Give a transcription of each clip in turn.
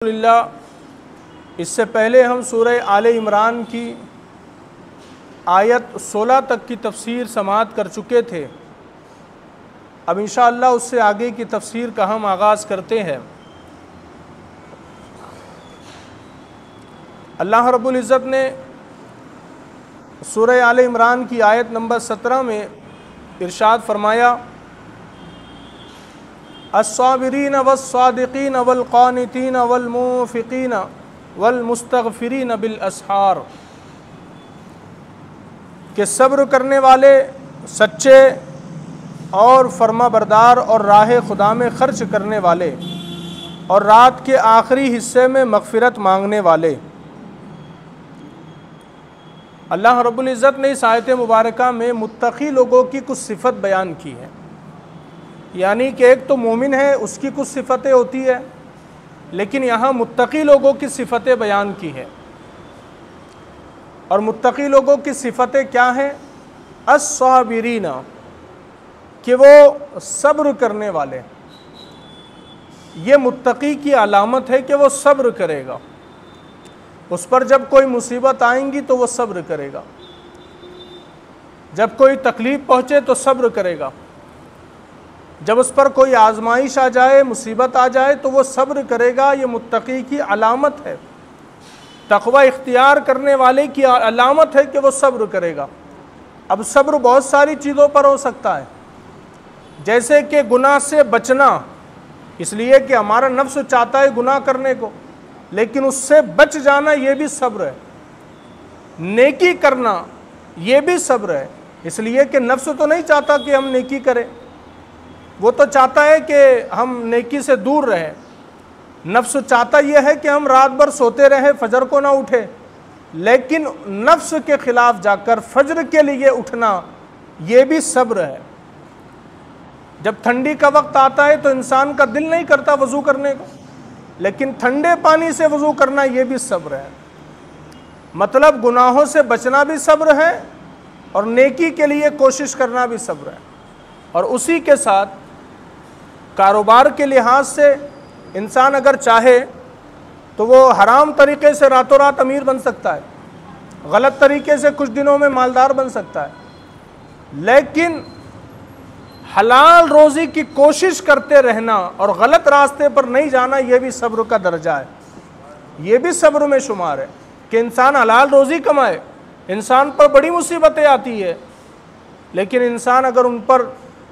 अल्हम्दुलिल्लाह। इससे पहले हम सूरह आले इमरान की आयत 16 तक की तफसीर समाअत कर चुके थे। अब इंशाअल्लाह उससे आगे की तफसीर का हम आगाज़ करते हैं। अल्लाह रब्बुल इज़्ज़त ने सूरह आले इमरान की आयत नंबर 17 में इरशाद फरमाया, अस्साबिरीन वस्सादिकीन वल्कानितीन वल्मुनफिकीन वल्मुस्तगफिरीन बिल अस्हार, के सब्र करने वाले, सच्चे और फर्माबरदार और राह खुदा में ख़र्च करने वाले और रात के आखिरी हिस्से में मग़फ़िरत मांगने वाले। अल्लाह रब्बुल इज़्ज़त ने इस आयत मुबारका में मुत्तक़ी लोगों की कुछ सिफ़त बयान की है। यानी कि एक तो मोमिन है, उसकी कुछ सिफ़तें होती है, लेकिन यहाँ मुत्तक़ी लोगों की सिफ़तें बयान की है। और मुत्तक़ी लोगों की सिफ़तें क्या हैं? अस्साबिरीना, कि वो सब्र करने वाले। ये मुत्तक़ी की अलामत है कि वो सब्र करेगा। उस पर जब कोई मुसीबत आएंगी तो वो सब्र करेगा, जब कोई तकलीफ़ पहुँचे तो सब्र करेगा, जब उस पर कोई आजमाइश आ जाए, मुसीबत आ जाए तो वो सब्र करेगा। ये मुत्तक़ी की अलामत है, तक़वा इख्तियार करने वाले की अलामत है कि वो सब्र करेगा। अब सब्र बहुत सारी चीज़ों पर हो सकता है, जैसे कि गुनाह से बचना, इसलिए कि हमारा नफ्स चाहता है गुनाह करने को, लेकिन उससे बच जाना ये भी सब्र है। नेकी करना ये भी सब्र है, इसलिए कि नफ्स तो नहीं चाहता कि हम नेकी करें, वो तो चाहता है कि हम नेकी से दूर रहें। नफ्स चाहता यह है कि हम रात भर सोते रहें, फजर को ना उठे, लेकिन नफ्स के ख़िलाफ़ जाकर फजर के लिए उठना ये भी सब्र है। जब ठंडी का वक्त आता है तो इंसान का दिल नहीं करता वज़ू करने को, लेकिन ठंडे पानी से वज़ू करना ये भी सब्र है। मतलब गुनाहों से बचना भी सब्र है और नेकी के लिए कोशिश करना भी सब्र है। और उसी के साथ कारोबार के लिहाज से इंसान अगर चाहे तो वो हराम तरीक़े से रातों रात अमीर बन सकता है, गलत तरीक़े से कुछ दिनों में मालदार बन सकता है, लेकिन हलाल रोज़ी की कोशिश करते रहना और गलत रास्ते पर नहीं जाना ये भी सब्र का दर्जा है। ये भी सब्र में शुमार है कि इंसान हलाल रोज़ी कमाए। इंसान पर बड़ी मुसीबतें आती है, लेकिन इंसान अगर उन पर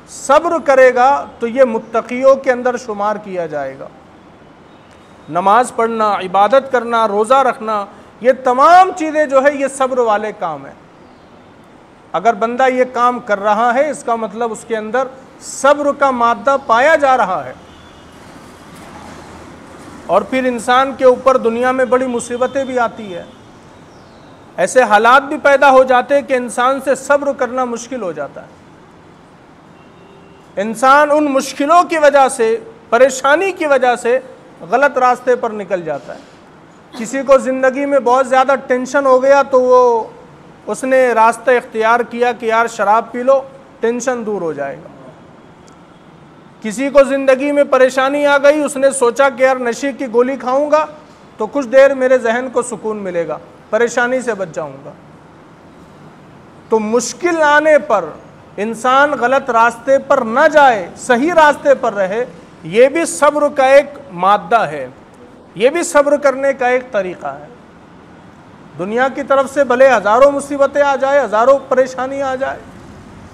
सब्र करेगा तो ये मुत्तक़ियों के अंदर शुमार किया जाएगा। नमाज पढ़ना, इबादत करना, रोज़ा रखना, ये तमाम चीज़ें जो है ये सब्र वाले काम हैं। अगर बंदा ये काम कर रहा है, इसका मतलब उसके अंदर सब्र का मादा पाया जा रहा है। और फिर इंसान के ऊपर दुनिया में बड़ी मुसीबतें भी आती है, ऐसे हालात भी पैदा हो जाते हैं कि इंसान से सब्र करना मुश्किल हो जाता है। इंसान उन मुश्किलों की वजह से, परेशानी की वजह से गलत रास्ते पर निकल जाता है। किसी को ज़िंदगी में बहुत ज़्यादा टेंशन हो गया तो उसने रास्ता इख्तियार किया कि यार शराब पी लो, टेंशन दूर हो जाएगा। किसी को ज़िंदगी में परेशानी आ गई, उसने सोचा कि यार नशे की गोली खाऊंगा तो कुछ देर मेरे जहन को सुकून मिलेगा, परेशानी से बच जाऊंगा। तो मुश्किल आने पर इंसान गलत रास्ते पर न जाए, सही रास्ते पर रहे, ये भी सब्र का एक मादा है, ये भी सब्र करने का एक तरीक़ा है। दुनिया की तरफ से भले हज़ारों मुसीबतें आ जाए, हज़ारों परेशानी आ जाए,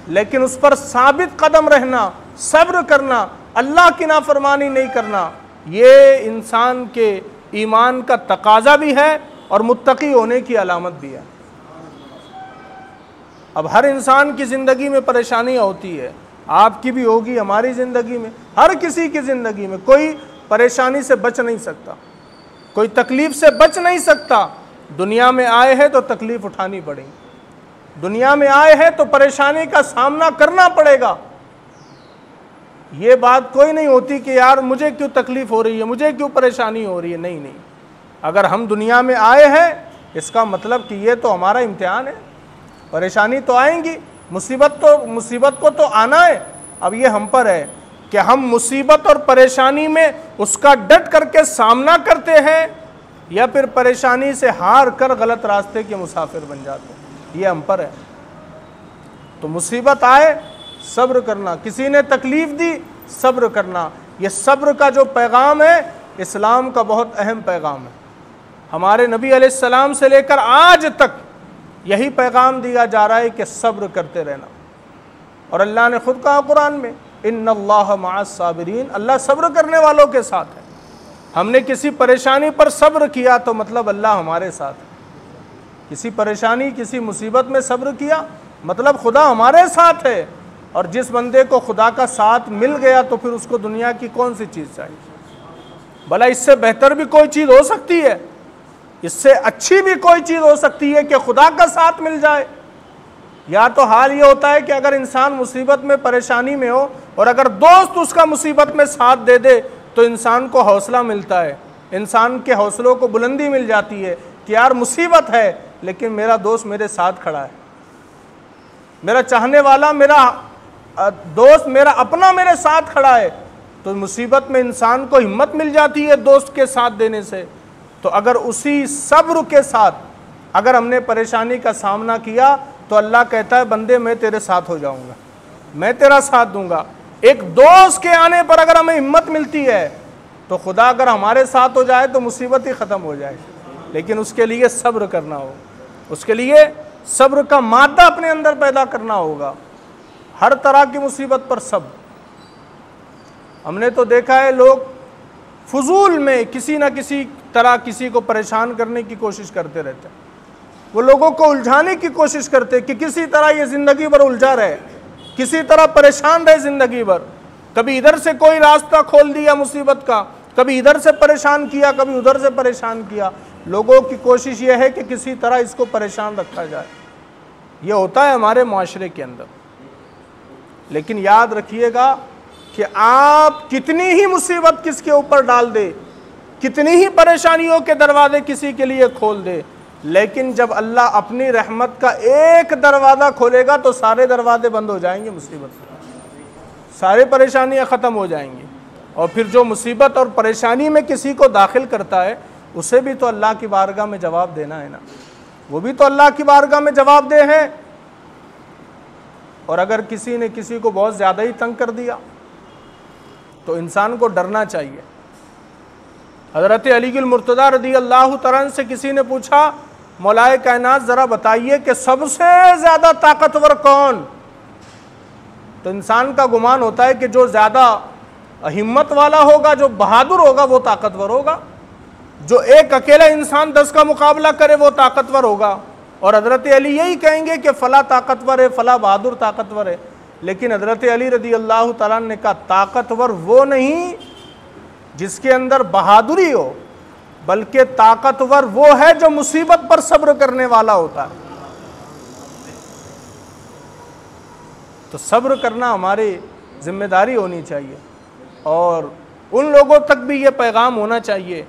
लेकिन उस पर साबित कदम रहना, सब्र करना, अल्लाह की नाफरमानी नहीं करना, ये इंसान के ईमान का तकाज़ा भी है और मुत्तक़ी होने की अलामत भी है। अब हर इंसान की ज़िंदगी में परेशानियाँ होती है, आपकी भी होगी, हमारी ज़िंदगी में, हर किसी की ज़िंदगी में। कोई परेशानी से बच नहीं सकता, कोई तकलीफ़ से बच नहीं सकता। दुनिया में आए हैं तो तकलीफ़ उठानी पड़ेगी, दुनिया में आए हैं तो परेशानी का सामना करना पड़ेगा। ये बात कोई नहीं होती कि यार मुझे क्यों तकलीफ़ हो रही है, मुझे क्यों परेशानी हो रही है। नहीं नहीं, अगर हम दुनिया में आए हैं इसका मतलब कि ये तो हमारा इम्तिहान है। परेशानी तो आएंगी, मुसीबत को तो आना है। अब ये हम पर है कि हम मुसीबत और परेशानी में उसका डट करके सामना करते हैं या फिर परेशानी से हार कर गलत रास्ते के मुसाफिर बन जाते हैं, ये हम पर है। तो मुसीबत आए सब्र करना, किसी ने तकलीफ दी सब्र करना, ये सब्र का जो पैगाम है इस्लाम का बहुत अहम पैगाम है। हमारे नबी अलैहिस्सलाम से लेकर आज तक यही पैगाम दिया जा रहा है कि सब्र करते रहना। और अल्लाह ने खुद कहा कुरान में, इन्नल्लाह मअस साबिरीन, अल्लाह सब्र करने वालों के साथ है। हमने किसी परेशानी पर सब्र किया तो मतलब अल्लाह हमारे साथ है। किसी परेशानी किसी मुसीबत में सब्र किया मतलब खुदा हमारे साथ है। और जिस बंदे को खुदा का साथ मिल गया तो फिर उसको दुनिया की कौन सी चीज़ चाहिए। भला इससे बेहतर भी कोई चीज़ हो सकती है, इससे अच्छी भी कोई चीज़ हो सकती है कि खुदा का साथ मिल जाए। या तो हाल ये होता है कि अगर इंसान मुसीबत में परेशानी में हो और अगर दोस्त उसका मुसीबत में साथ दे दे तो इंसान को हौसला मिलता है, इंसान के हौसलों को बुलंदी मिल जाती है कि यार मुसीबत है लेकिन मेरा दोस्त मेरे साथ खड़ा है, मेरा चाहने वाला, मेरा दोस्त, मेरा अपना मेरे साथ खड़ा है। तो मुसीबत में इंसान को हिम्मत मिल जाती है दोस्त के साथ देने से। तो अगर उसी सब्र के साथ अगर हमने परेशानी का सामना किया तो अल्लाह कहता है बंदे मैं तेरे साथ हो जाऊंगा, मैं तेरा साथ दूंगा। एक दोस्त के आने पर अगर हमें हिम्मत मिलती है तो खुदा अगर हमारे साथ हो जाए तो मुसीबत ही ख़त्म हो जाए। लेकिन उसके लिए सब्र करना हो, उसके लिए सब्र का मादा अपने अंदर पैदा करना होगा। हर तरह की मुसीबत पर सब्र। हमने तो देखा है लोग फजूल में किसी न किसी तरह किसी को परेशान करने की कोशिश करते रहते हैं। वो लोगों को उलझाने की कोशिश करते कि किसी तरह ये ज़िंदगी भर उलझा रहे, किसी तरह परेशान रहे ज़िंदगी भर। कभी इधर से कोई रास्ता खोल दिया मुसीबत का, कभी इधर से परेशान किया, कभी उधर से परेशान किया। लोगों की कोशिश ये है कि किसी तरह इसको परेशान रखा जाए। ये होता है हमारे माशरे के अंदर। लेकिन याद रखिएगा कि आप कितनी ही मुसीबत किसके ऊपर डाल दे, कितनी ही परेशानियों के दरवाजे किसी के लिए खोल दे, लेकिन जब अल्लाह अपनी रहमत का एक दरवाज़ा खोलेगा तो सारे दरवाजे बंद हो जाएंगे, मुसीबत सारी परेशानियां ख़त्म हो जाएंगी। और फिर जो मुसीबत और परेशानी में किसी को दाखिल करता है उसे भी तो अल्लाह की बारगाह में जवाब देना है ना, वो भी तो अल्लाह की बारगाह में जवाब दे हैं। और अगर किसी ने किसी को बहुत ज़्यादा ही तंग कर दिया तो इंसान को डरना चाहिए। हज़रत अलीगुल मुर्तज़ा रज़ी अल्लाह तआला से किसी ने पूछा, मौलाए कायनात ज़रा बताइए कि सबसे ज़्यादा ताकतवर कौन। तो इंसान का गुमान होता है कि जो ज़्यादा हिम्मत वाला होगा, जो बहादुर होगा वो ताकतवर होगा। जो एक अकेला इंसान 10 का मुकाबला करे वो ताकतवर होगा। और हज़रत अली यही कहेंगे कि फ़ला ताकतवर है, फ़ला बहादुर ताकतवर है। लेकिन हज़रत अली रज़ी अल्लाह तआला ने कहा ताकतवर वो नहीं जिसके अंदर बहादुरी हो, बल्कि ताकतवर वो है जो मुसीबत पर सब्र करने वाला होता है। तो सब्र करना हमारी जिम्मेदारी होनी चाहिए। और उन लोगों तक भी ये पैगाम होना चाहिए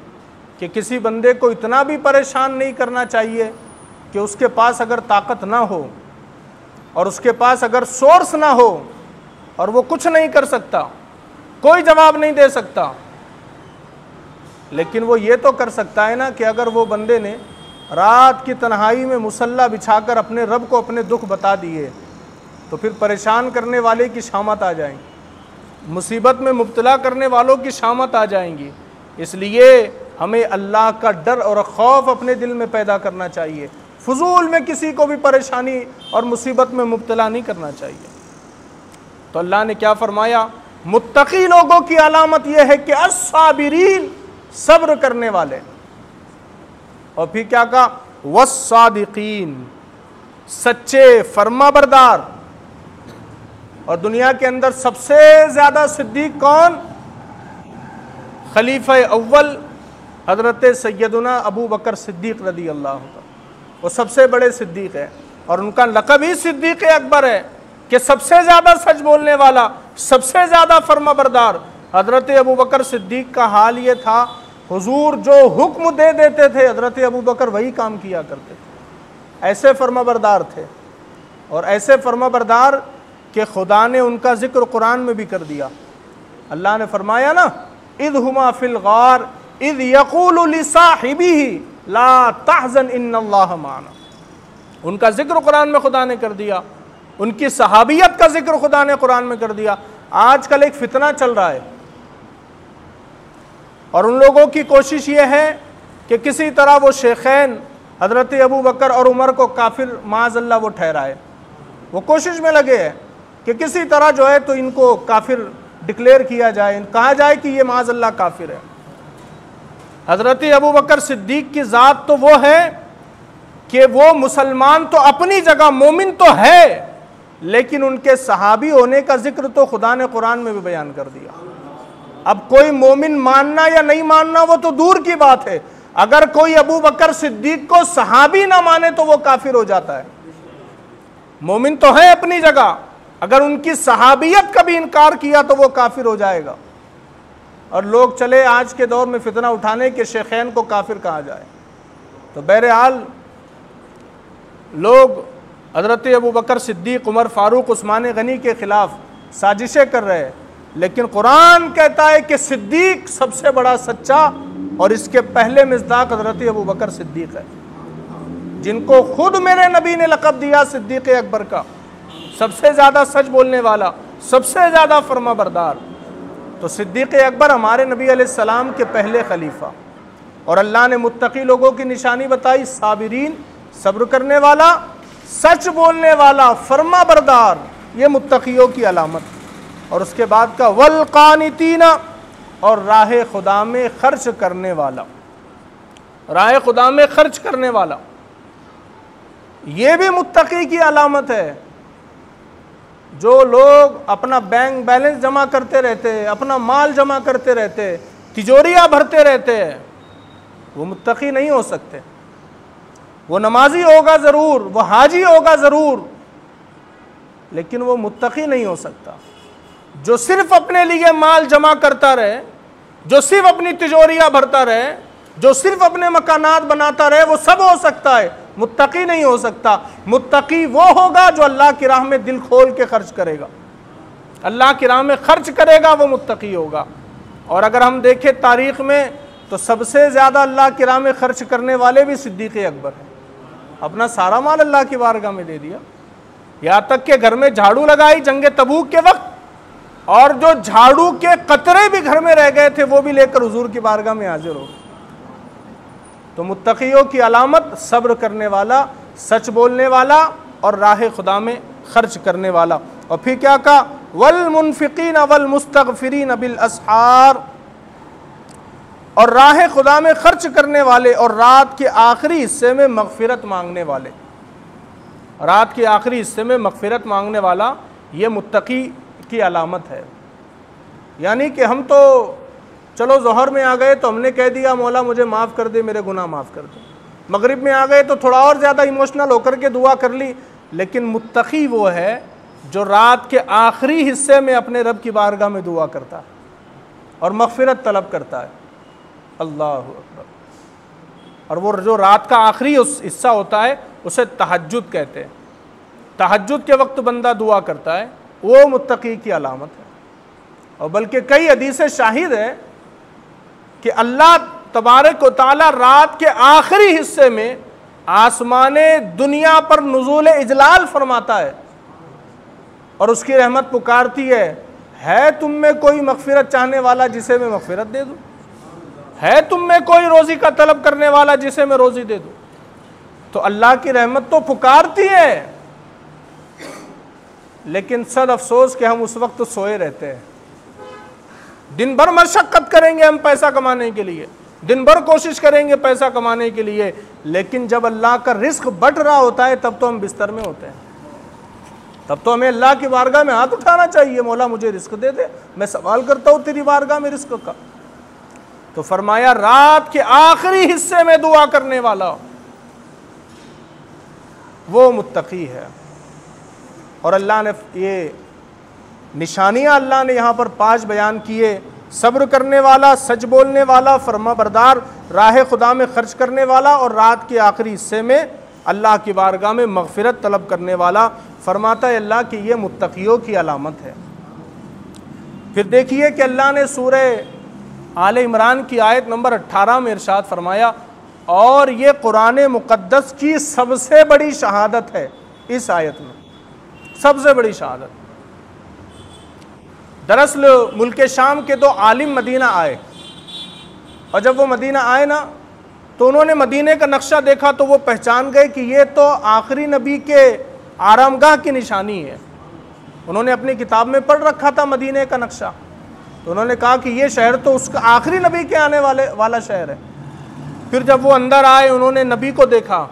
कि किसी बंदे को इतना भी परेशान नहीं करना चाहिए कि उसके पास अगर ताकत ना हो और उसके पास अगर सोर्स ना हो और वो कुछ नहीं कर सकता, कोई जवाब नहीं दे सकता, लेकिन वो ये तो कर सकता है ना कि अगर वो बंदे ने रात की तन्हाई में मुसल्ला बिछाकर अपने रब को अपने दुख बता दिए तो फिर परेशान करने वाले की शामत आ जाएंगी, मुसीबत में मुब्तला करने वालों की शामत आ जाएंगी। इसलिए हमें अल्लाह का डर और खौफ अपने दिल में पैदा करना चाहिए। फजूल में किसी को भी परेशानी और मुसीबत में मुब्तला नहीं करना चाहिए। तो अल्लाह ने क्या फरमाया, मुत्तकी लोगों की अलामत यह है कि अस्साबिरीन, सब्र करने वाले। और फिर क्या कहा, वस्सादिकीन, सच्चे फर्माबरदार। और दुनिया के अंदर सबसे ज़्यादा सिद्दीक कौन? खलीफा अव्वल हज़रत सैयदुना अबू बकर सिद्दीक रज़ी अल्लाह, वो सबसे बड़े सिद्दीक है। और उनका लक़ब ही सिद्दीक अकबर है कि सबसे ज़्यादा सच बोलने वाला, सबसे ज़्यादा फर्माबरदार। हज़रत अबू बकर सिद्दीक का हाल ये था, हुजूर जो हुक्म दे देते थे हज़रत अबू बकर वही काम किया करते थे। ऐसे फर्माबरदार थे और ऐसे फर्माबरदार कि खुदा ने उनका जिक्र कुरान में भी कर दिया अल्लाह ने फरमाया ना, इद हुमा फिल गार इद यक़ूलु लिसाहिबिही ला तहज़न इन्नल्लाह माना। उनका जिक्र कुरान में खुदा ने कर दिया, उनकी सहाबियत का जिक्र खुदा ने कुरान में कर दिया। आजकल एक फितना चल रहा है और उन लोगों की कोशिश ये है कि किसी तरह वो शेखैन हज़रत अबू बकर और उमर को काफिर माज़अल्लाह वो ठहराए। वो कोशिश में लगे हैं कि किसी तरह जो है तो इनको काफिर डिक्लेयर किया जाए, कहा जाए कि ये माज़अल्लाह काफिर है। हज़रत अबू बकर सिद्दीक की ज़ात तो वो है कि वो मुसलमान तो अपनी जगह, मोमिन तो है, लेकिन उनके सहाबी होने का जिक्र तो खुदा ने कुरान में भी बयान कर दिया। अब कोई मोमिन मानना या नहीं मानना वो तो दूर की बात है, अगर कोई अबू बकर सिद्दीक को सहाबी ना माने तो वो काफिर हो जाता है। मोमिन तो है अपनी जगह, अगर उनकी सहाबियत का भी इनकार किया तो वो काफिर हो जाएगा। और लोग चले आज के दौर में फितना उठाने के शेखैन को काफिर कहा जाए। तो बहरहाल लोग हज़रत अबू बकर सिद्दीक, उमर फारूक, उस्मान गनी के ख़िलाफ़ साजिशें कर रहे हैं, लेकिन कुरान कहता है कि सिद्दीक सबसे बड़ा सच्चा और इसके पहले मिस्दाक हज़रत अबू बकर सिद्दीक है, जिनको खुद मेरे नबी ने लक़ब दिया सिद्दीक़ अकबर का, सबसे ज़्यादा सच बोलने वाला, सबसे ज़्यादा फर्मा बरदार। तो सिद्दीक़ अकबर हमारे नबी अलैहिस्सलाम के पहले खलीफा, और अल्लाह ने मुत्तकी लोगों की निशानी बताई, साबिरीन, सब्र करने वाला, सच बोलने वाला, फर्मा बरदार, ये मुत्तकियों की अलामत। और उसके बाद का वल कानितीना, और राह खुदा में खर्च करने वाला, राह खुदा में खर्च करने वाला, ये भी मुत्तकी की अलामत है। जो लोग अपना बैंक बैलेंस जमा करते रहते हैं, अपना माल जमा करते रहते हैं, तिजोरियाँ भरते रहते हैं, वो मुत्तकी नहीं हो सकते। वो नमाजी होगा ज़रूर, वो हाजी होगा ज़रूर, लेकिन वो मुत्तकी नहीं हो सकता। जो सिर्फ अपने लिए माल जमा करता रहे, जो सिर्फ अपनी तिजोरियाँ भरता रहे, जो सिर्फ अपने मकानात बनाता रहे, वो सब हो सकता है, मुत्तकी नहीं हो सकता। मुत्तकी वो होगा जो अल्लाह की राह में दिल खोल के खर्च करेगा, अल्लाह की राह में खर्च करेगा, वो मुत्तकी होगा। और अगर हम देखें तारीख़ में तो सबसे ज़्यादा अल्लाह की राह में खर्च करने वाले भी सिद्दीक़ अकबर हैं। अपना सारा माल अल्लाह की बारगाह में दे दिया, यहाँ तक के घर में झाड़ू लगाई जंगे तबूक के वक्त, और जो झाड़ू के कतरे भी घर में रह गए थे वो भी लेकर हुजूर की बारगाह में हाजिर हो। तो मुत्तकियों की अलामत सब्र करने वाला, सच बोलने वाला और राह खुदा में खर्च करने वाला। और फिर क्या कहा, वल मुनफिकीन वल मुस्तगफिरीन बिल असहार, और राह खुदा में खर्च करने वाले और रात के आखिरी हिस्से में मगफिरत मांगने वाले। रात के आखिरी हिस्से में मगफिरत मांगने वाला, ये मुत्तकी की अलामत है। यानी कि हम तो चलो ज़ोहर में आ गए तो हमने कह दिया मौला मुझे माफ़ कर दे, मेरे गुनाह माफ़ कर दे। मगरिब में आ गए तो थोड़ा और ज़्यादा इमोशनल होकर के दुआ कर ली। लेकिन मुत्तकी वो है जो रात के आखिरी हिस्से में अपने रब की बारगाह में दुआ करता है और मगफिरत तलब करता है। अल्लाह अकबर। और वो जो रात का आखिरी हिस्सा होता है उसे तहज्जुद कहते हैं। तहज्जुद के वक्त बंदा दुआ करता है, वो मुत्तकी की अलामत है। और बल्कि कई हदीसें शाहिद है कि अल्लाह तबारक व तआला रात के आखिरी हिस्से में आसमाने दुनिया पर नुज़ूल इजलाल फरमाता है और उसकी रहमत पुकारती है तुम में कोई मगफिरत चाहने वाला जिसे मैं मगफिरत दे दूँ, है तुम में कोई रोज़ी का तलब करने वाला जिसे मैं रोज़ी दे दूँ। तो अल्लाह की रहमत तो पुकारती है, लेकिन सद अफसोस कि हम उस वक्त तो सोए रहते हैं। दिन भर मशक्क़त करेंगे हम पैसा कमाने के लिए, दिन भर कोशिश करेंगे पैसा कमाने के लिए, लेकिन जब अल्लाह का रिस्क बढ़ रहा होता है तब तो हम बिस्तर में होते हैं। तब तो हमें अल्लाह की बारगाह में हाथ उठाना चाहिए, मौला मुझे रिस्क दे दे, मैं सवाल करता हूँ तेरी बारगाह में रिस्क का। तो फरमाया रात के आखिरी हिस्से में दुआ करने वाला वो मुत्तकी है। और अल्लाह ने ये निशानियाँ अल्लाह ने यहाँ पर 5 बयान किए। सब्र करने वाला, सच बोलने वाला, फर्मा बरदार, राह खुदा में खर्च करने वाला और रात के आखिरी हिस्से में अल्लाह की बारगाह में मगफिरत तलब करने वाला। फरमाता है अल्लाह कि ये मुत्तकियों की अलामत है। फिर देखिए कि अल्लाह ने सूरह आले इमरान की आयत नंबर 18 में इरशाद फरमाया, और ये कुरान मुक़द्दस की सबसे बड़ी शहादत है। इस आयत में सबसे बड़ी शहादत, दरअसल मुल्क शाम के दो आलिम मदीना आए, और जब वो मदीना आए ना तो उन्होंने मदीने का नक्शा देखा तो वो पहचान गए कि ये तो आखिरी नबी के आरामगाह की निशानी है। उन्होंने अपनी किताब में पढ़ रखा था मदीने का नक्शा, तो उन्होंने कहा कि ये शहर तो उसका आखिरी नबी के आने वाला शहर है। फिर जब वो अंदर आए, उन्होंने नबी को देखा,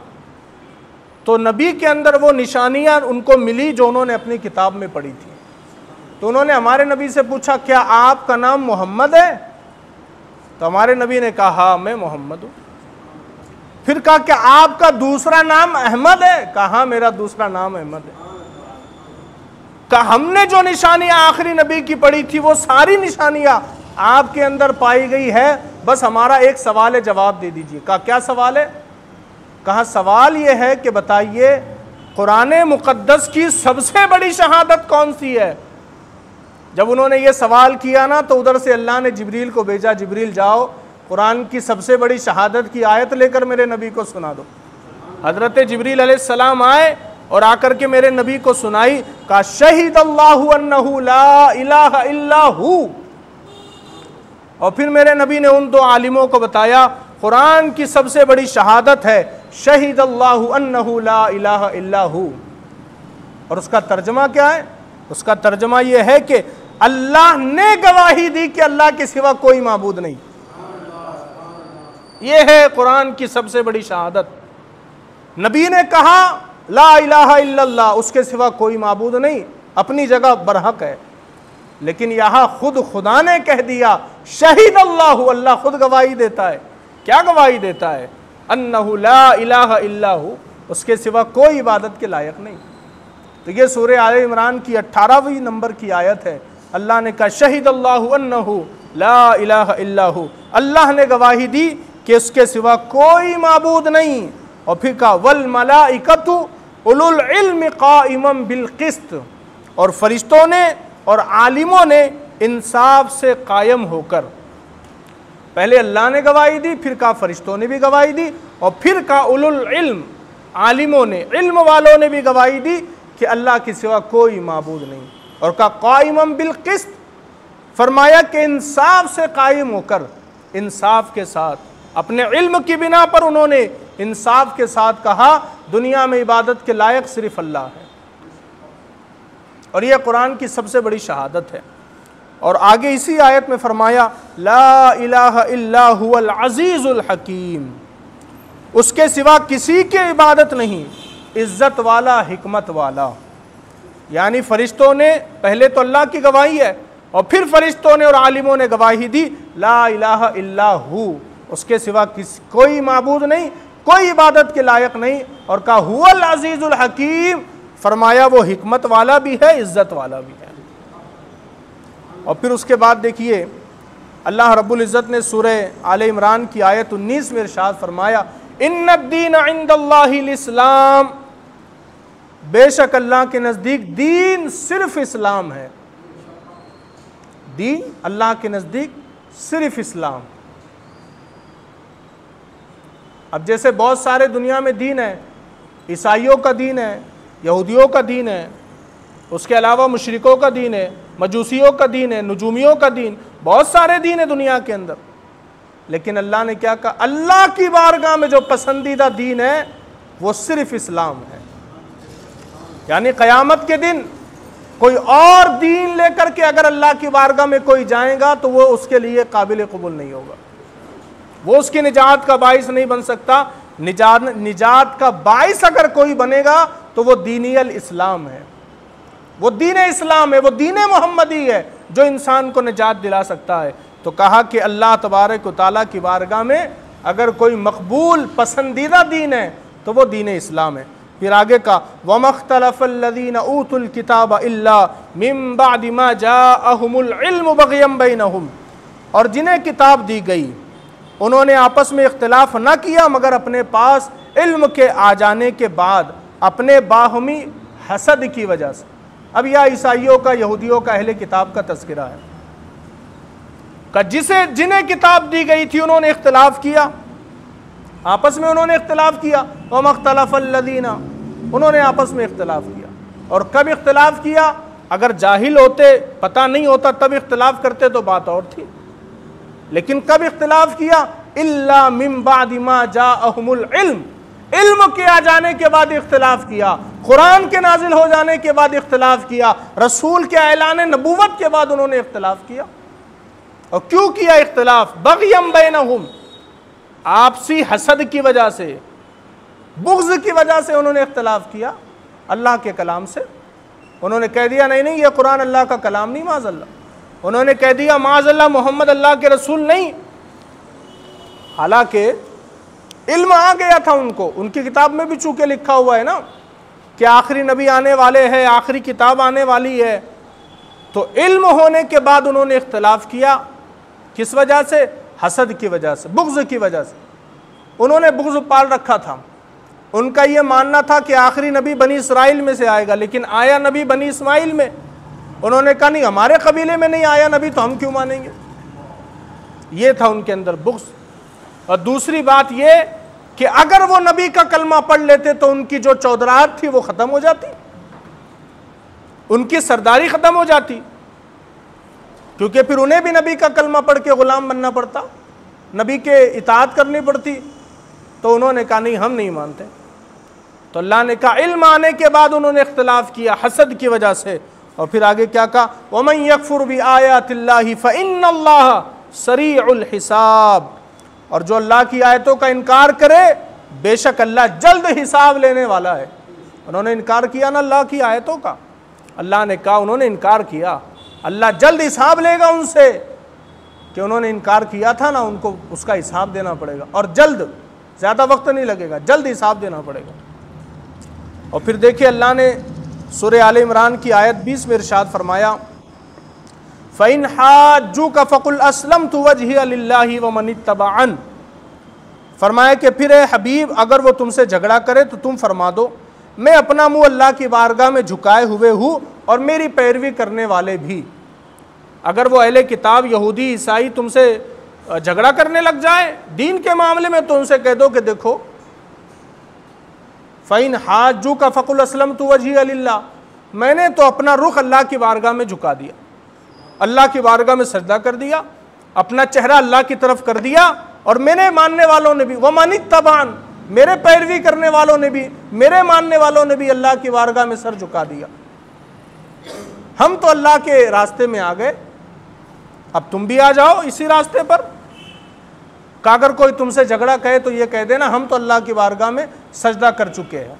तो नबी के अंदर वो निशानियां उनको मिली जो उन्होंने अपनी किताब में पढ़ी थी। तो उन्होंने हमारे नबी से पूछा, क्या आपका नाम मोहम्मद है? तो हमारे नबी ने कहा, हाँ मैं मोहम्मद हूँ। फिर कहा, क्या आपका दूसरा नाम अहमद है? कहा, मेरा दूसरा नाम अहमद है। कहा, हमने जो निशानियां आखिरी नबी की पढ़ी थी वो सारी निशानियां आपके अंदर पाई गई है, बस हमारा एक सवाल है, जवाब दे दीजिए। कहा, क्या सवाल है? कहा, सवाल ये है कि बताइए कुरान मुक़द्दस की सबसे बड़ी शहादत कौन सी है? जब उन्होंने ये सवाल किया ना तो उधर से अल्लाह ने जिब्रील को भेजा, जिब्रील जाओ कुरान की सबसे बड़ी शहादत की आयत लेकर मेरे नबी को सुना दो। हज़रत जिब्रील अलैहिस्सलाम आए और आकर के मेरे नबी को सुनाई। कहा, शहीदल्लाहु अन्नहु ला इलाहा इल्ला हु। और फिर मेरे नबी ने उन दो आलिमों को बताया, कुरान की सबसे बड़ी शहादत है शहीदल्लाहु अन्नहु ला इलाहा इल्ला हु। और उसका तर्जमा क्या है? उसका तर्जमा यह है कि अल्लाह ने गवाही दी कि अल्लाह के सिवा कोई माबूद नहीं। यह है कुरान की सबसे बड़ी शहादत। नबी ने कहा ला इलाहा इल्लल्लाह, उसके सिवा कोई माबूद नहीं, अपनी जगह बरहक है। लेकिन यहां खुद खुदा ने कह दिया शहीद अल्लाहु, अल्लाह खुद गवाही देता है। क्या गवाही देता है? अन्नहु ला इलाहा इल्लाहु, उसके सिवा कोई इबादत के लायक नहीं। तो ये सूरह आले इमरान की 18वीं नंबर की आयत है। अल्लाह ने कहा शहीद अल्लाहु अन्नहु ला इलाहा इल्लाहु, अल्लाह ने गवाही दी कि उसके सिवा कोई माबूद नहीं। और फिर कहा वल मलाइकतु उलुल इल्म काइमम बिल क़िस्त, और फरिश्तों ने और आलिमों ने इंसाफ से कायम होकर। पहले अल्लाह ने गवाही दी, फिर कहा फरिश्तों ने भी गवाही दी, और फिर कहा उलुल इल्म, आलिमों ने, इल्म वालों ने भी गवाही दी कि अल्लाह के सिवा कोई माबूद नहीं। और कहा काइमम बिल क़िस्त, फरमाया कि इंसाफ से कायम होकर, इंसाफ के साथ, अपने इल्म की बिना पर उन्होंने इंसाफ के साथ कहा दुनिया में इबादत के लायक सिर्फ अल्लाह है। और यह कुरान की सबसे बड़ी शहादत है। और आगे इसी आयत में फरमाया ला इलाहा इल्ला हुवल अज़ीज़ुल हकीम, उसके सिवा किसी की इबादत नहीं, इज्जत वाला, हिकमत वाला। यानी फरिश्तों ने, पहले तो अल्लाह की गवाही है और फिर फरिश्तों ने और आलिमों ने गवाही दी ला इलाहा इल्ला हु, उसके सिवा कोई माबूद नहीं, कोई इबादत के लायक नहीं। और कहा हुवल अज़ीज़ुल हकीम, फरमाया वो हिकमत वाला भी है, इज्जत वाला भी है। और फिर उसके बाद देखिए अल्लाह रब्बुल इज़्ज़त ने सूरह आले इमरान की आयत 19 में इरशाद फरमाया इन्नद्दीन इंदल्लाहिल इस्लाम, बेशक अल्लाह के नज़दीक दीन सिर्फ इस्लाम है। दीन अल्लाह के नज़दीक सिर्फ इस्लाम। अब जैसे बहुत सारे दुनिया में दीन है, ईसाइयों का दीन है, यहूदियों का दीन है, उसके अलावा मुशरिकों का दीन है, मजूसियों का दीन है, नजूमियों का दीन, बहुत सारे दीन है दुनिया के अंदर। लेकिन अल्लाह ने क्या कहा? अल्लाह की बारगाह में जो पसंदीदा दीन है वो सिर्फ इस्लाम है। यानी क़यामत के दिन कोई और दीन लेकर के अगर अल्लाह की बारगाह में कोई जाएगा तो वो उसके लिए काबिल कबूल नहीं होगा, वो उसकी निजात का बाइस नहीं बन सकता। निजात का बाइस अगर कोई बनेगा तो वो दीनियल इस्लाम है, वो दीन इस्लाम है, वो दीन मोहम्मदी है जो इंसान को निजात दिला सकता है। तो कहा कि अल्लाह तबारक व तआला की बारगाह में अगर कोई मकबूल पसंदीदा दीन है तो वो दीन इस्लाम है। फिर आगे का वमख्तलफ़ल्लज़ीना ऊतुल किताब इल्ला मिन बअदि मा जाअहुमुल इल्मु बग़यम बैनहुम, और जिन्हें किताब दी गई उन्होंने आपस में इख्तिलाफ न किया मगर अपने पास इल्म के आ जाने के बाद, अपने बाहमी हसद की वजह से। अब यह ईसाइयों का, यहूदियों का, अहले किताब का तज़किरा है। का जिन्हें किताब दी गई थी उन्होंने इख्तिलाफ किया, आपस में उन्होंने इख्तिलाफ किया। वमख्तलफ़ल्लज़ीना, उन्होंने आपस में इख्तिलाफ किया। और कब इख्तिलाफ किया? अगर जाहिल होते, पता नहीं होता, तब इख्तिलाफ करते तो बात और थी, लेकिन कब इख्तिलाफ किया? इल्ला मिन बादि मा जाअहुमुल इल्म, इल्म के आ जाने के बाद इख्तिलाफ किया, कुरान के नाजिल हो जाने के बाद इख्तिलाफ किया, रसूल के ऐलान नबूवत के बाद उन्होंने इख्तिलाफ किया। और क्यों किया इख्तिलाफ? बग़यम बैनहुम, आपसी हसद की वजह से, बुग़्ज़ की वजह से उन्होंने इख्तिलाफ किया अल्लाह के कलाम से। उन्होंने कह दिया नहीं नहीं, ये कुरान अल्लाह का कलाम नहीं, माज़अल्लाह। उन्होंने कह दिया माज़अल्लाह मोहम्मद अल्लाह के रसूल नहीं, हालांकि इल्म आ गया था उनको, उनकी किताब में भी चूंकि लिखा हुआ है ना कि आखिरी नबी आने वाले हैं, आखिरी किताब आने वाली है। तो इल्म होने के बाद उन्होंने इख्तिलाफ किया, किस वजह से? हसद की वजह से, बुग़्ज़ की वजह से। उन्होंने बुग़्ज़ पाल रखा था। उनका यह मानना था कि आखिरी नबी बनी इसराइल में से आएगा, लेकिन आया नबी बनी इस्माइल में। उन्होंने कहा नहीं, हमारे कबीले में नहीं आया नबी तो हम क्यों मानेंगे। ये था उनके अंदर बुग़्ज़। और दूसरी बात यह कि अगर वो नबी का कलमा पढ़ लेते तो उनकी जो चौधराहट थी वो ख़त्म हो जाती, उनकी सरदारी ख़त्म हो जाती, क्योंकि फिर उन्हें भी नबी का कलमा पढ़ के ग़ुलाम बनना पड़ता, नबी के इताअत करनी पड़ती। तो उन्होंने कहा नहीं, हम नहीं मानते। तो अल्लाह ने कहा इल्म आने के बाद उन्होंने इख्तिलाफ किया हसद की वजह से। और फिर आगे क्या कहा? वमन यकफुर बिआयातिल्लाहि फ़इन्नल्लाह सरीउल हिसाब, और जो अल्लाह की आयतों का इनकार करे बेशक अल्लाह जल्द हिसाब लेने वाला है। उन्होंने इनकार किया ना अल्लाह की आयतों का, अल्लाह ने कहा उन्होंने इनकार किया, अल्लाह जल्द हिसाब लेगा उनसे, कि उन्होंने इनकार किया था ना, उनको उसका हिसाब देना पड़ेगा, और जल्द, ज़्यादा वक्त नहीं लगेगा, जल्द हिसाब देना पड़ेगा। और फिर देखिए अल्लाह ने सूरह आले इमरान की आयत 20 में इरशाद फरमाया फ़इन हाज्जूका फ़कुल अस्लमतु वजहिया लिल्लाहि व मन इत्तबअन, फरमाया कि फिर हबीब अगर वो तुमसे झगड़ा करे तो तुम फरमा दो मैं अपना मुंह अल्लाह की बारगाह में झुकाए हुए हूँ और मेरी पैरवी करने वाले भी। अगर वो अहले किताब यहूदी ईसाई तुमसे झगड़ा करने लग जाए दीन के मामले में तो उनसे कह दो कि देखो फ़इन हाज्जूका फ़कुल अस्लमतु वजहिया लिल्लाह, मैंने तो अपना रुख अल्लाह की बारगाह में झुका दिया, अल्लाह की बारगाह में सजदा कर दिया, अपना चेहरा अल्लाह की तरफ कर दिया, और मेरे मानने वालों ने भी वमन इत्तबअन, मेरे पैरवी करने वालों ने भी, मेरे मानने वालों ने भी अल्लाह की बारगाह में सर झुका दिया। हम तो अल्लाह के रास्ते में आ गए, अब तुम भी आ जाओ इसी रास्ते पर। का अगर कोई तुमसे झगड़ा कहे तो ये कह देना हम तो अल्लाह की बारगाह में सजदा कर चुके हैं।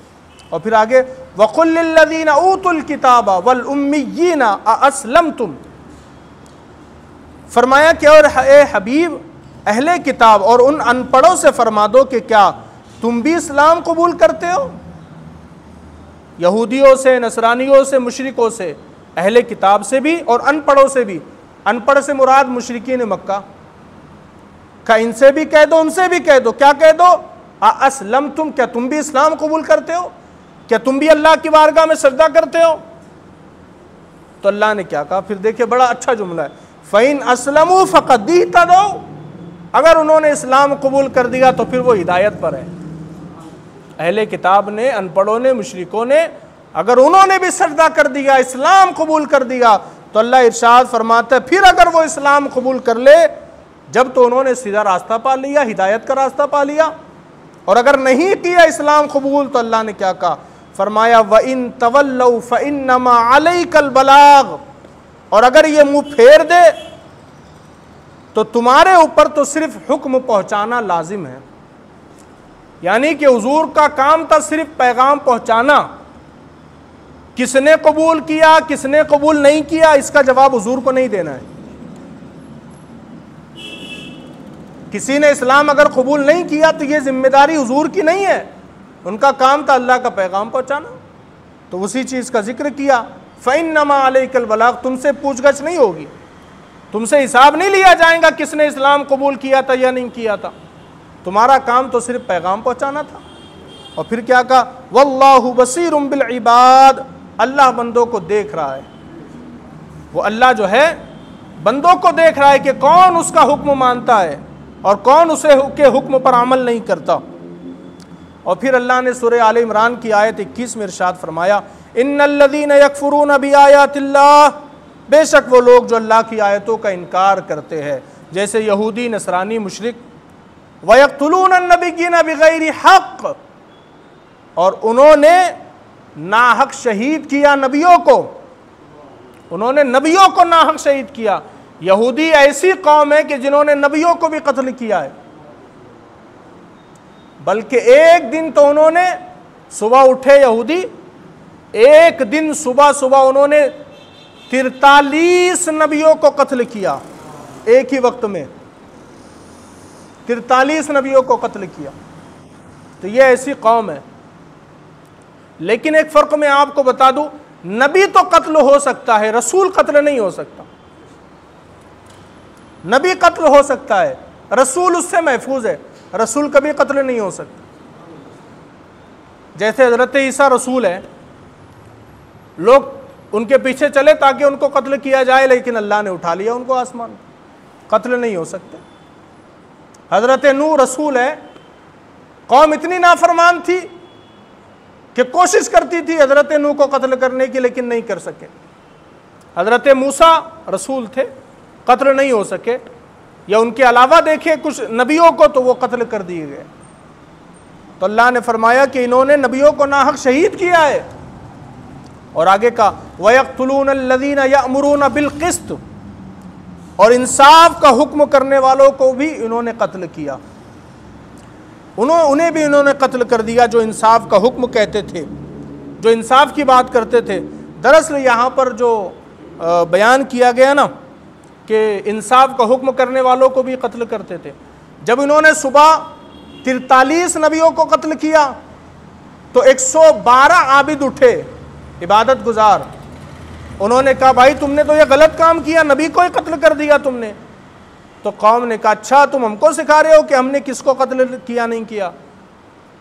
और फिर आगे वक़ुल लिल्लज़ीना ऊतुल किताबा वल उम्मिय्यीना अस्लमतुम, फरमाया कि और ए हबीब अहले किताब और उन अनपढ़ों से फरमा दो कि क्या तुम भी इस्लाम कबूल करते हो? यहूदियों से, नसरानियों से, मुशरिकों से, अहले किताब से भी और अनपढ़ों से भी। अनपढ़ से मुराद मुशरिकीन मक्का का, इनसे भी कह दो उनसे भी कह दो। क्या कह दो? अस्लम तुम, क्या तुम भी इस्लाम कबूल करते हो? क्या तुम भी अल्लाह की बारगाह में सजदा करते हो? तो अल्लाह ने क्या कहा? फिर देखिए बड़ा अच्छा जुमला है, फ़इन अस्लमू फ़क़द इहतदौ, अगर उन्होंने इस्लाम कबूल कर दिया तो फिर वो हिदायत पर है। अहले किताब ने, अनपढ़ों ने, मुशरिकों ने, अगर उन्होंने भी सजदा कर दिया, इस्लाम कबूल कर दिया, तो अल्लाह इरशाद फरमाता है फिर अगर वो इस्लाम कबूल कर ले, जब तो उन्होंने सीधा रास्ता पा लिया, हिदायत का रास्ता पा लिया। और अगर नहीं किया इस्लाम कबूल तो अल्लाह ने क्या कहा? फरमाया व इन तवल्लौ फ़इन्नमा अलैकल बलाग, और अगर ये मुंह फेर दे तो तुम्हारे ऊपर तो सिर्फ हुक्म पहुंचाना लाजिम है। यानी कि हुजूर का काम था सिर्फ पैगाम पहुंचाना। किसने कबूल किया, किसने कबूल नहीं किया, इसका जवाब हुजूर को नहीं देना है। किसी ने इस्लाम अगर कबूल नहीं किया तो ये जिम्मेदारी हुजूर की नहीं है, उनका काम था अल्लाह का पैगाम पहुंचाना। तो उसी चीज़ का जिक्र किया, फ़इन्नमा अलैकल बलाग, तुमसे पूछगछ नहीं होगी, तुमसे हिसाब नहीं लिया जाएगा किसने इस्लाम कबूल किया था या नहीं किया था, तुम्हारा काम तो सिर्फ पैगाम पहुंचाना था। और फिर क्या कहा? वल्लाहु बसीरुम बिल इबाद, अल्लाह बंदों को देख रहा है। वो अल्लाह जो है बंदों को देख रहा है कि कौन उसका हुक्म मानता है और कौन उसे के हुक्म पर अमल नहीं करता। और फिर अल्लाह ने सूरह आले इमरान की आयत 21 में इरशाद फरमाया, इन्नल्लज़ीना यकफुरूना बिआयातिल्लाह, बेशक वो लोग जो अल्लाह की आयतों का इनकार करते हैं, जैसे यहूदी, नसरानी, मुशरिक, वयक़्तुलून अन्नबिय्यीना बिगैरि हक़, और उन्होंने नाहक शहीद किया नबियों को, उन्होंने नबियों को नाहक शहीद किया। यहूदी ऐसी कौम है कि जिन्होंने नबियों को भी कत्ल किया है, बल्कि एक दिन तो उन्होंने सुबह उठे यहूदी, एक दिन सुबह सुबह उन्होंने 43 नबियों को कत्ल किया, एक ही वक्त में 43 नबियों को कत्ल किया। तो ये ऐसी कौम है। लेकिन एक फर्क मैं आपको बता दूं, नबी तो कत्ल हो सकता है, रसूल कत्ल नहीं हो सकता। नबी कत्ल हो सकता है, रसूल उससे महफूज है, रसूल कभी कत्ल नहीं हो सकता। जैसे हजरत ईसा रसूल है, लोग उनके पीछे चले ताकि उनको कत्ल किया जाए, लेकिन अल्लाह ने उठा लिया उनको आसमान, कत्ल नहीं हो सकते। हजरत नूह रसूल है, कौम इतनी नाफरमान थी कि कोशिश करती थी हजरत नूह को कत्ल करने की, लेकिन नहीं कर सके। हजरत मूसा रसूल थे, कत्ल नहीं हो सके, या उनके अलावा देखे कुछ नबियों को तो वो कत्ल कर दिए गए। तो अल्लाह ने फरमाया कि इन्होंने नबियों को नाहक शहीद किया है। और आगे का वयक़्तुलून अल्लज़ीना यअमुरूना बिलक़िस्त, और इंसाफ का हुक्म करने वालों को भी इन्होंने कत्ल किया, उन्हें भी इन्होंने कत्ल कर दिया जो इंसाफ का हुक्म कहते थे, जो इंसाफ की बात करते थे। दरअसल यहाँ पर जो बयान किया गया ना कि इंसाफ का हुक्म करने वालों को भी कत्ल करते थे, जब इन्होंने सुबह 43 नबियों को कत्ल किया तो 112 आबिद उठे, इबादत गुजार, उन्होंने कहा भाई तुमने तो ये गलत काम किया, नबी को ही कत्ल कर दिया तुमने। तो कौम ने कहा अच्छा तुम हमको सिखा रहे हो कि हमने किसको कत्ल किया नहीं किया।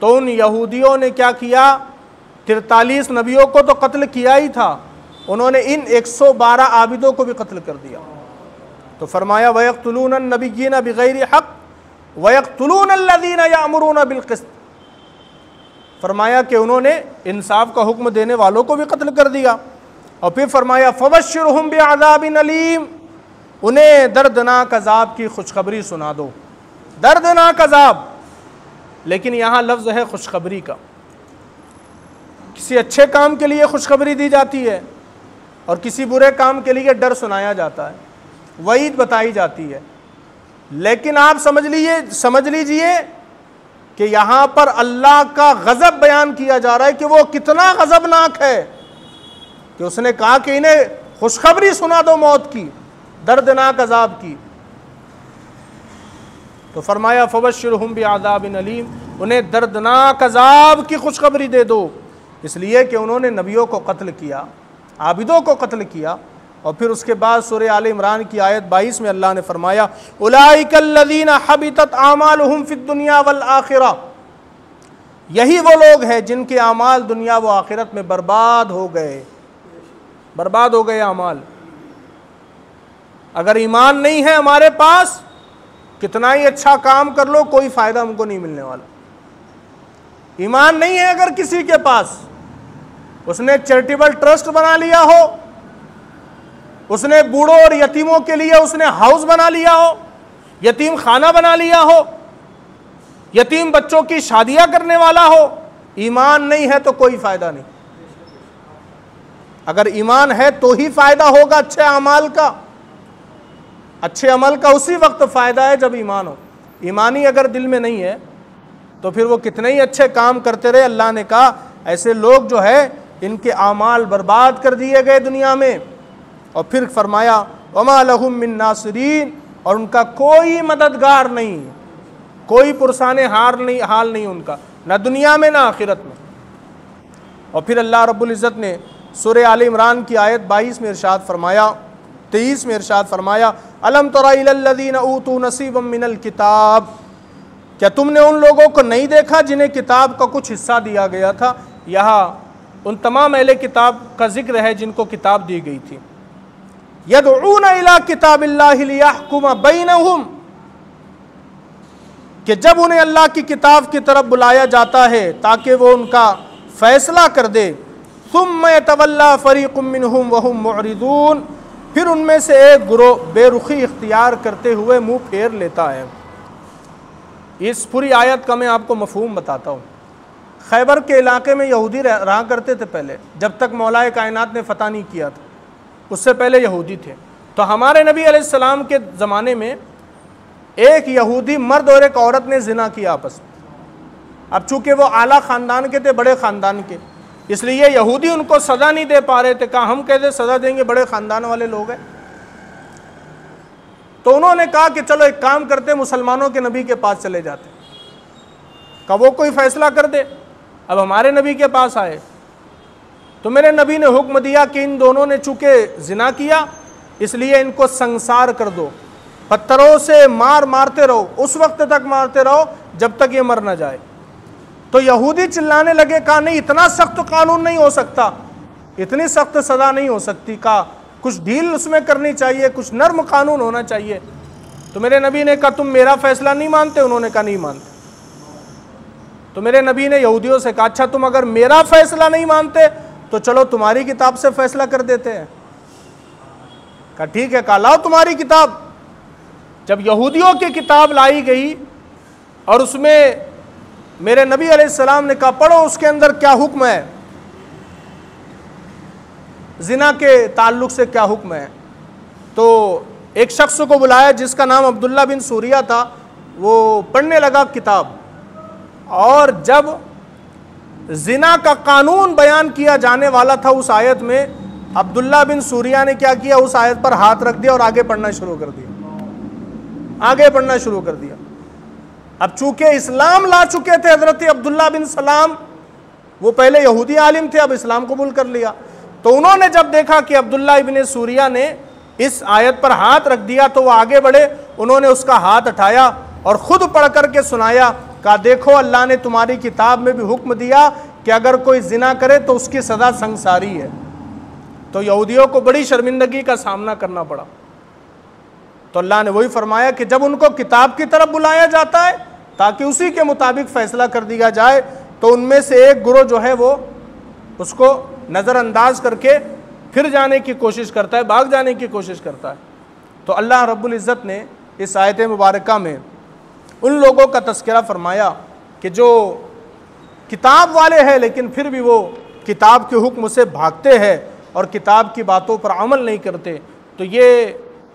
तो उन यहूदियों ने क्या किया, 43 नबियों को तो कत्ल किया ही था, उन्होंने इन 112 आबिदों को भी कत्ल कर दिया। तो फरमाया वयक़्तुलून अन्नबिय्यीना बिगैरि हक़ वयक़्तुलून अल्लज़ीना यअमुरूना बिलक़िस्त, फरमाया कि उन्होंने इंसाफ का हुक्म देने वालों को भी कत्ल कर दिया। और फिर फरमाया फ़बश्शिरहुम बिअज़ाबिन अलीम, उन्हें दर्दनाक अज़ाब की खुशखबरी सुना दो। दर्दनाक अज़ाब, लेकिन यहाँ लफ्ज़ है खुशखबरी का। किसी अच्छे काम के लिए खुशखबरी दी जाती है और किसी बुरे काम के लिए डर सुनाया जाता है, वईद बताई जाती है। लेकिन आप समझ लीजिए कि यहाँ पर अल्लाह का गज़ब बयान किया जा रहा है कि वो कितना गज़बनाक है कि उसने कहा कि इन्हें खुशखबरी सुना दो मौत की, दर्दनाक अजाब की। तो फरमाया फ़बश्शिरहुम बिअज़ाबिन अलीम, उन्हें दर्दनाक अजाब की खुशखबरी दे दो, इसलिए कि उन्होंने नबियों को कत्ल किया, आबिदों को कत्ल किया। और फिर उसके बाद सूरह आले इमरान की आयत 22 में अल्लाह ने फरमाया उलाइकल्लज़ीना हबितत आमालुहुम फिद दुनिया वल आखिरा, यही वो लोग हैं जिनके आमाल दुनिया व आखिरत में बर्बाद हो गए, बर्बाद हो गए आमाल। अगर ईमान नहीं है हमारे पास, कितना ही अच्छा काम कर लो कोई फायदा हमको नहीं मिलने वाला। ईमान नहीं है अगर किसी के पास, उसने चैरिटेबल ट्रस्ट बना लिया हो, उसने बूढ़ों और यतीमों के लिए उसने हाउस बना लिया हो, यतीम खाना बना लिया हो, यतीम बच्चों की शादियां करने वाला हो, ईमान नहीं है तो कोई फायदा नहीं। अगर ईमान है तो ही फायदा होगा अच्छे अमाल का। अच्छे अमल का उसी वक्त फायदा है जब ईमान हो। ईमान ही अगर दिल में नहीं है तो फिर वो कितने ही अच्छे काम करते रहे, अल्लाह ने कहा ऐसे लोग जो है इनके आमाल बर्बाद कर दिए गए दुनिया में। और फिर फरमाया वमा लहुम मिन नासिरीन, और उनका कोई मददगार नहीं, कोई पुरसाने हाल नहीं उनका, ना दुनिया में ना आखिरत में। और फिर अल्लाह रब्बुल इज़्ज़त ने सूरह आले इमरान की आयत 22 में इरशाद फरमाया, 23 में इरशाद फरमाया अलम तरा इलल्लज़ीना ऊतू नसीबम मिनल किताब, क्या तुमने उन लोगों को नहीं देखा जिन्हें किताब का कुछ हिस्सा दिया गया था। यहाँ उन तमाम अहले किताब का जिक्र है जिनको किताब दी गई थी। यदऊन इला किताबिल्लाहि लियहकुम बैनहुम, कि जब उन्हें अल्लाह की किताब की तरफ बुलाया जाता है ताकि वो उनका फैसला कर दे, सुम्मा यतवल्ला फरीकुम मिनहुम वहुम मुअरिदून, फिर उनमें से एक गिरोह बेरुखी इख्तियार करते हुए मुंह फेर लेता है। इस पूरी आयत का मैं आपको मफहूम बताता हूँ। खैबर के इलाके में यहूदी रहा करते थे पहले, जब तक मौलाए कायनात ने फतह नहीं किया था, उससे पहले यहूदी थे। तो हमारे नबी अलैहिस्सलाम के ज़माने में एक यहूदी मर्द और एक औरत ने जिना किया आपस में। अब चूंकि वो आला ख़ानदान के थे, बड़े ख़ानदान के, इसलिए यहूदी उनको सज़ा नहीं दे पा रहे थे। कहा हम कैसे सज़ा देंगे, बड़े ख़ानदान वाले लोग हैं। तो उन्होंने कहा कि चलो एक काम करते, मुसलमानों के नबी के पास चले जाते, का वो कोई फ़ैसला कर दे। अब हमारे नबी के पास आए तो मेरे नबी ने हुक्म दिया कि इन दोनों ने चूंकि जिना किया, इसलिए इनको संसार कर दो, पत्थरों से मारते रहो, उस वक्त तक मारते रहो जब तक ये मर ना जाए। तो यहूदी चिल्लाने लगे, कहा नहीं, इतना सख्त कानून नहीं हो सकता, इतनी सख्त सज़ा नहीं हो सकती, कहा कुछ ढील उसमें करनी चाहिए, कुछ नर्म कानून होना चाहिए। तो मेरे नबी ने कहा तुम मेरा फैसला नहीं मानते? उन्होंने कहा नहीं मानते। तो मेरे नबी ने यहूदियों से कहा अच्छा तुम अगर मेरा फैसला नहीं मानते तो चलो तुम्हारी किताब से फैसला कर देते हैं। कहा ठीक है, कहा लाओ तुम्हारी किताब। जब यहूदियों की किताब लाई गई और उसमें मेरे नबी अलैहिस्सलाम ने कहा पढ़ो उसके अंदर क्या हुक्म है, जिना के ताल्लुक से क्या हुक्म है। तो एक शख्स को बुलाया जिसका नाम अब्दुल्ला बिन सूरिया था, वो पढ़ने लगा किताब, और जब जिना का कानून बयान किया जाने वाला था उस आयत में, अब्दुल्ला बिन सूरिया ने क्या किया, उस आयत पर हाथ रख दिया और आगे पढ़ना शुरू कर दिया, आगे पढ़ना शुरू कर दिया। अब चूंकि इस्लाम ला चुके थे हजरत अब्दुल्ला बिन सलाम, वो पहले यहूदी आलिम थे, अब इस्लाम कबूल कर लिया। तो उन्होंने जब देखा कि अब्दुल्ला इब्न सूरिया ने इस आयत पर हाथ रख दिया तो वो आगे बढ़े, उन्होंने उसका हाथ उठाया और ख़ुद पढ़ करके सुनाया, कहा देखो अल्लाह ने तुम्हारी किताब में भी हुक्म दिया कि अगर कोई जिना करे तो उसकी सज़ा संसारी है। तो यहूदियों को बड़ी शर्मिंदगी का सामना करना पड़ा। तो अल्लाह ने वही फरमाया कि जब उनको किताब की तरफ बुलाया जाता है ताकि उसी के मुताबिक फ़ैसला कर दिया जाए, तो उनमें से एक गिरोह जो है वो उसको नज़रअंदाज करके फिर जाने की कोशिश करता है, भाग जाने की कोशिश करता है। तो अल्लाह रब्बुल इज़्ज़त ने इस आयत मुबारका में उन लोगों का तज़किरा फरमाया कि जो किताब वाले हैं लेकिन फिर भी वो किताब के हुक्म से भागते हैं और किताब की बातों पर अमल नहीं करते। तो ये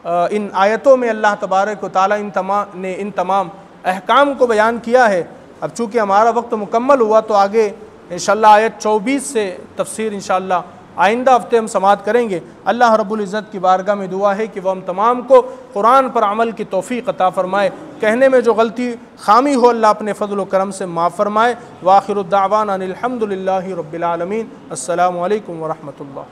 इन आयतों में अल्लाह तबारक व तआला इन तमाम अहकाम को बयान किया है। अब चूँकि हमारा वक्त मुकम्मल हुआ तो आगे इंशाअल्लाह आयत 24 से तफसीर इंशाअल्लाह आइंदा हफ्ते हम समाअत करेंगे। अल्लाह रब्बुल इज़्ज़त की बारगाह में दुआ है कि वह हम तमाम को कुरान पर अमल की तौफ़ीक़ अता फ़रमाए। कहने में जो गलती खामी हो अल्लाह अपने फ़ज़ल व करम से माफ़ फ़रमाए। व आखिरु दावाना अनिल हम्दुलिल्लाहि रब्बिल आलमीन। अस्सलामु अलैकुम व रहमतुल्लाह।